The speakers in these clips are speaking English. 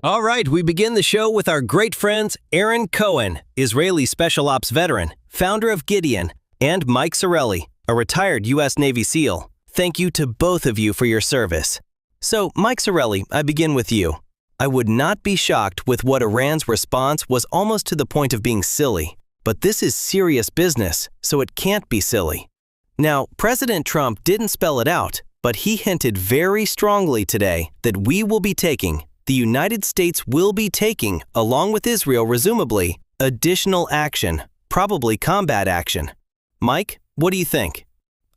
All right, we begin the show with our great friends Aaron Cohen, Israeli Special Ops veteran, founder of Gideon, and Mike Sarraille, a retired U.S. Navy SEAL. Thank you to both of you for your service. So, Mike Sarraille, I begin with you. I would not be shocked with what Iran's response was almost to the point of being silly. But this is serious business, so it can't be silly. Now, President Trump didn't spell it out, but he hinted very strongly today that the United States will be taking, along with Israel presumably, additional action, probably combat action. Mike, what do you think?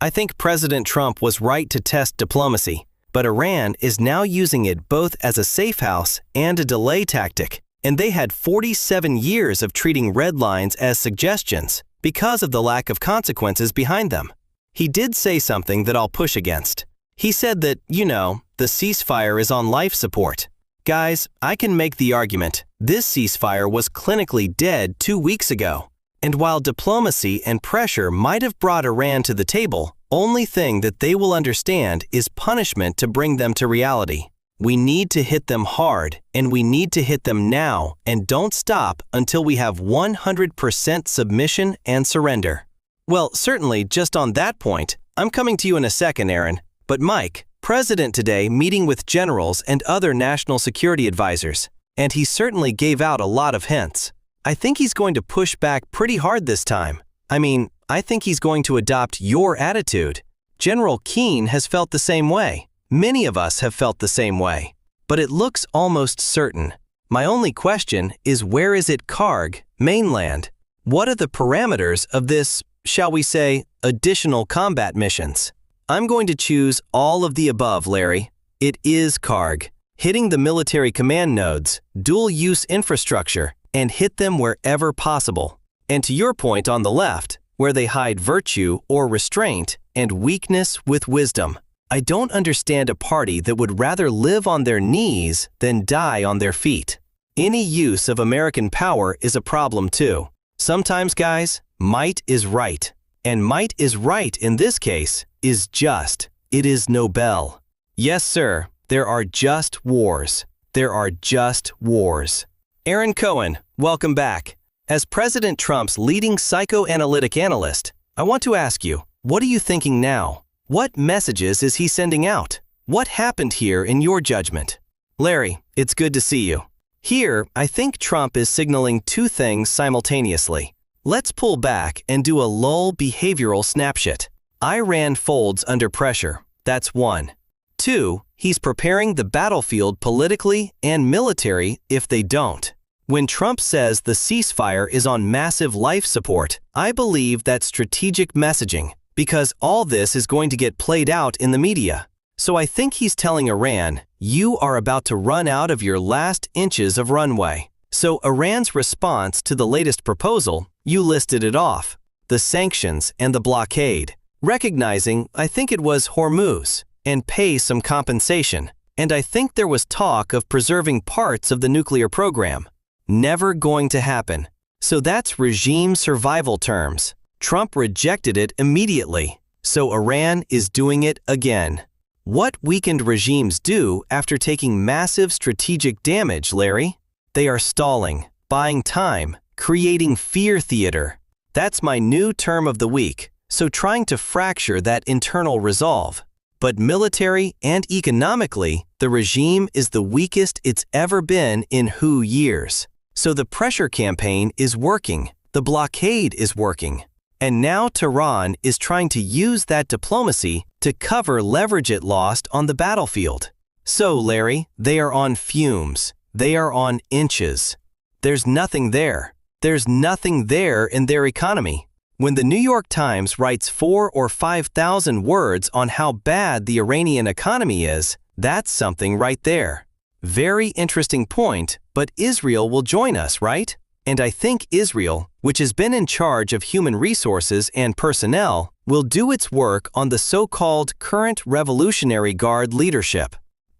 I think President Trump was right to test diplomacy, but Iran is now using it both as a safe house and a delay tactic, and they had 47 years of treating red lines as suggestions because of the lack of consequences behind them. He did say something that I'll push against. He said that, the ceasefire is on life support. Guys, I can make the argument this ceasefire was clinically dead 2 weeks ago. And while diplomacy and pressure might have brought Iran to the table, only thing that they will understand is punishment to bring them to reality. We need to hit them hard, and we need to hit them now, and don't stop until we have 100% submission and surrender. Well, certainly, just on that point, I'm coming to you in a second, Aaron. But Mike, President today meeting with generals and other national security advisors, and he certainly gave out a lot of hints. I think he's going to push back pretty hard this time. I think he's going to adopt your attitude. General Keane has felt the same way. Many of us have felt the same way. But it looks almost certain. My only question is, where is it Karg, mainland? What are the parameters of this, shall we say, additional combat missions? I'm going to choose all of the above, Larry. It is Karg. Hitting the military command nodes, dual-use infrastructure, and hit them wherever possible. And to your point on the left, where they hide virtue or restraint and weakness with wisdom. I don't understand a party that would rather live on their knees than die on their feet. Any use of American power is a problem too. Sometimes, guys, might is right. And might is right in this case is just. It is Nobel. Yes, sir, there are just wars. There are just wars. Aaron Cohen, welcome back. As President Trump's leading psychoanalytic analyst, I want to ask you, what are you thinking now? What messages is he sending out? What happened here in your judgment? Larry, it's good to see you. Here, I think Trump is signaling two things simultaneously. Let's pull back and do a lull behavioral snapshot. Iran folds under pressure. That's one. Two, he's preparing the battlefield politically and military if they don't. When Trump says the ceasefire is on massive life support, I believe that's strategic messaging because all this is going to get played out in the media. So I think he's telling Iran, you are about to run out of your last inches of runway. So Iran's response to the latest proposal, you listed it off, the sanctions and the blockade, recognizing, I think it was Hormuz, and pay some compensation. And I think there was talk of preserving parts of the nuclear program. Never going to happen. So that's regime survival terms. Trump rejected it immediately. So Iran is doing it again. What weakened regimes do after taking massive strategic damage, Larry? They are stalling, buying time, creating fear theater. That's my new term of the week. So trying to fracture that internal resolve. But military and economically, the regime is the weakest it's ever been in years. So the pressure campaign is working. The blockade is working. And now Tehran is trying to use that diplomacy to cover leverage it lost on the battlefield. So, Larry, they are on fumes. They are on inches. There's nothing there. There's nothing there in their economy. When the New York Times writes 4,000 or 5,000 words on how bad the Iranian economy is, that's something right there. Very interesting point, but Israel will join us, right? And I think Israel, which has been in charge of human resources and personnel, will do its work on the so-called current Revolutionary Guard leadership.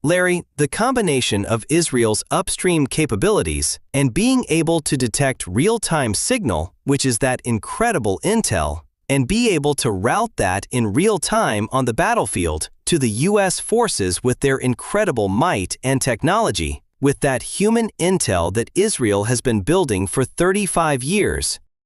Larry, the combination of Israel's upstream capabilities and being able to detect real-time signal, which is that incredible intel, and be able to route that in real time on the battlefield to the U.S. forces with their incredible might and technology, with that human intel that Israel has been building for 35 years.